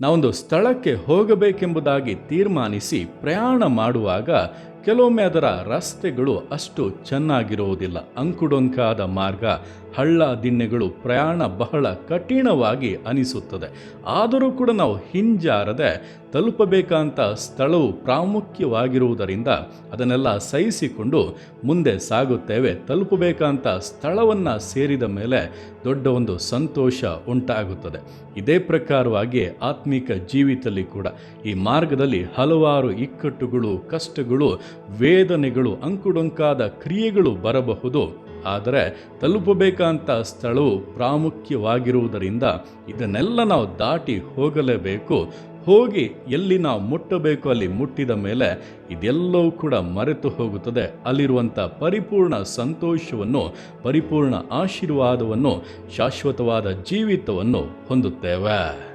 ನಾವೊಂದು ಸ್ಥಳಕ್ಕೆ ಹೋಗಬೇಕೆಂಬುದಾಗಿ ತೀರ್ಮಾನಿಸಿ ಪ್ರಯಾಣ ಮಾಡುವಾಗ ಕೆಲವೊಮ್ಮೆ ಅದರ ರಸ್ತೆಗಳು ಅಷ್ಟು ಚೆನ್ನಾಗಿರುವುದಿಲ್ಲ. ಅಂಕುಡೊಂಕಾದ ಮಾರ್ಗ, ಹಳ್ಳ ದಿಣ್ಣೆಗಳು, ಪ್ರಯಾಣ ಬಹಳ ಕಠಿಣವಾಗಿ ಅನಿಸುತ್ತದೆ. ಆದರೂ ಕೂಡ ನಾವು ಹಿಂಜಾರದೆ ತಲುಪಬೇಕಂತ ಸ್ಥಳವು ಪ್ರಾಮುಖ್ಯವಾಗಿರುವುದರಿಂದ ಅದನ್ನೆಲ್ಲ ಸಹಿಸಿಕೊಂಡು ಮುಂದೆ ಸಾಗುತ್ತೇವೆ. ತಲುಪಬೇಕಂತ ಸ್ಥಳವನ್ನು ಸೇರಿದ ಮೇಲೆ ದೊಡ್ಡ ಒಂದು ಸಂತೋಷ ಉಂಟಾಗುತ್ತದೆ. ಇದೇ ಪ್ರಕಾರವಾಗಿ ಆತ್ಮಿಕ ಜೀವಿತದಲ್ಲಿ ಕೂಡ ಈ ಮಾರ್ಗದಲ್ಲಿ ಹಲವಾರು ಇಕ್ಕಟ್ಟುಗಳು, ಕಷ್ಟಗಳು, ವೇದನೆಗಳು, ಅಂಕುಡೊಂಕಾದ ಕ್ರಿಯೆಗಳು ಬರಬಹುದು. ಆದರೆ ತಲುಪಬೇಕಂತ ಸ್ಥಳವು ಪ್ರಾಮುಖ್ಯವಾಗಿರುವುದರಿಂದ ಇದನ್ನೆಲ್ಲ ನಾವು ದಾಟಿ ಹೋಗಲೇಬೇಕು. ಹೋಗಿ ಎಲ್ಲಿ ನಾವು ಮುಟ್ಟಬೇಕು ಅಲ್ಲಿ ಮುಟ್ಟಿದ ಮೇಲೆ ಇದೆಲ್ಲವೂ ಕೂಡ ಮರೆತು ಹೋಗುತ್ತದೆ. ಅಲ್ಲಿರುವಂಥ ಪರಿಪೂರ್ಣ ಸಂತೋಷವನ್ನು, ಪರಿಪೂರ್ಣ ಆಶೀರ್ವಾದವನ್ನು, ಶಾಶ್ವತವಾದ ಜೀವಿತವನ್ನು ಹೊಂದುತ್ತೇವೆ.